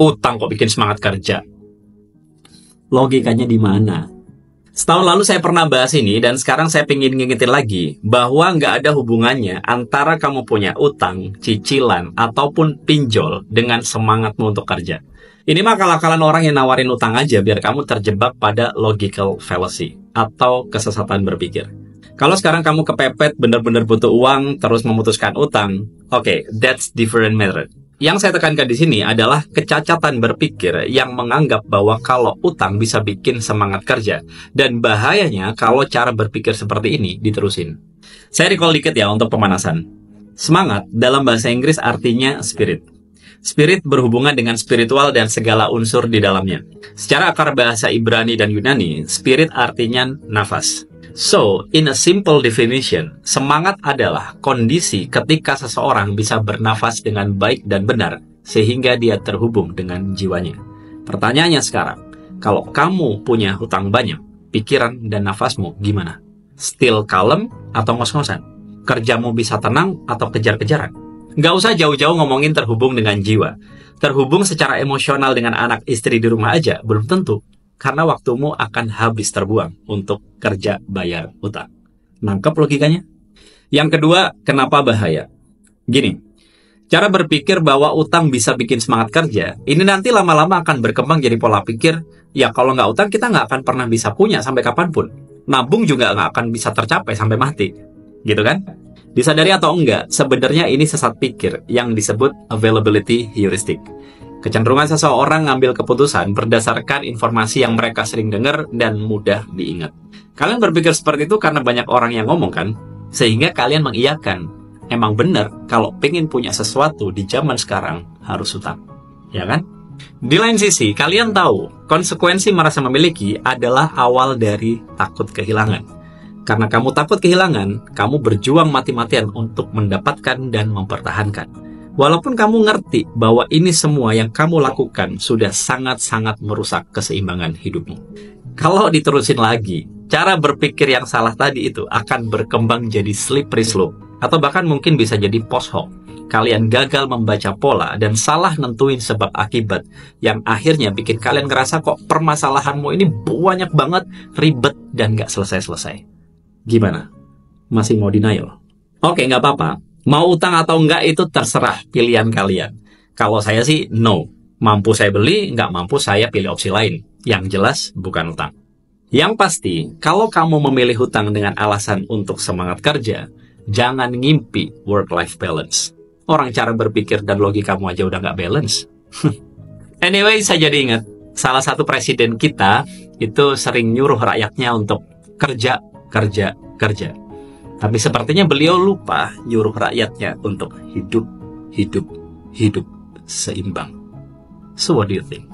Utang kok bikin semangat kerja? Logikanya di mana? Setahun lalu saya pernah bahas ini dan sekarang saya pengen ngingetin lagi bahwa nggak ada hubungannya antara kamu punya utang, cicilan, ataupun pinjol dengan semangatmu untuk kerja. Ini mah akal-akalan orang yang nawarin utang aja biar kamu terjebak pada logical fallacy atau kesesatan berpikir. Kalau sekarang kamu kepepet bener-bener butuh uang terus memutuskan utang, oke, that's different matter. Yang saya tekankan di sini adalah kecacatan berpikir yang menganggap bahwa kalau utang bisa bikin semangat kerja. Dan bahayanya kalau cara berpikir seperti ini diterusin. Saya recall dikit ya untuk pemanasan. Semangat dalam bahasa Inggris artinya spirit. Spirit berhubungan dengan spiritual dan segala unsur di dalamnya. Secara akar bahasa Ibrani dan Yunani, spirit artinya nafas. So, in a simple definition, semangat adalah kondisi ketika seseorang bisa bernafas dengan baik dan benar, sehingga dia terhubung dengan jiwanya. Pertanyaannya sekarang, kalau kamu punya hutang banyak, pikiran dan nafasmu gimana? Still kalem atau ngos-ngosan? Kerjamu bisa tenang atau kejar-kejaran? Nggak usah jauh-jauh ngomongin terhubung dengan jiwa. Terhubung secara emosional dengan anak istri di rumah aja belum tentu. Karena waktumu akan habis terbuang untuk kerja bayar utang. Nangkep logikanya? Yang kedua, kenapa bahaya? Gini, cara berpikir bahwa utang bisa bikin semangat kerja, ini nanti lama-lama akan berkembang jadi pola pikir, ya kalau nggak utang kita nggak akan pernah bisa punya sampai kapanpun. Nabung juga nggak akan bisa tercapai sampai mati. Gitu kan? Disadari atau enggak, sebenarnya ini sesat pikir yang disebut availability heuristic. Kecenderungan seseorang ngambil keputusan berdasarkan informasi yang mereka sering dengar dan mudah diingat. Kalian berpikir seperti itu karena banyak orang yang ngomong kan? Sehingga kalian mengiyakan. Emang bener kalau pengen punya sesuatu di zaman sekarang harus utang. Ya kan? Di lain sisi, kalian tahu konsekuensi merasa memiliki adalah awal dari takut kehilangan. Karena kamu takut kehilangan, kamu berjuang mati-matian untuk mendapatkan dan mempertahankan. Walaupun kamu ngerti bahwa ini semua yang kamu lakukan sudah sangat-sangat merusak keseimbangan hidupmu. Kalau diterusin lagi, cara berpikir yang salah tadi itu akan berkembang jadi slippery slope. Atau bahkan mungkin bisa jadi post hoc. Kalian gagal membaca pola dan salah nentuin sebab akibat. Yang akhirnya bikin kalian ngerasa kok permasalahanmu ini banyak banget, ribet, dan gak selesai-selesai. Gimana? Masih mau denial? Oke, nggak apa-apa. Mau utang atau enggak itu terserah pilihan kalian. Kalau saya sih no. Mampu saya beli, nggak mampu saya pilih opsi lain. Yang jelas bukan utang. Yang pasti, kalau kamu memilih hutang dengan alasan untuk semangat kerja, jangan ngimpi work-life balance. Orang cara berpikir dan logikamu aja udah nggak balance. Anyway, saya jadi ingat, salah satu presiden kita itu sering nyuruh rakyatnya untuk kerja. Tapi sepertinya beliau lupa nyuruh rakyatnya untuk hidup seimbang. So what do you think?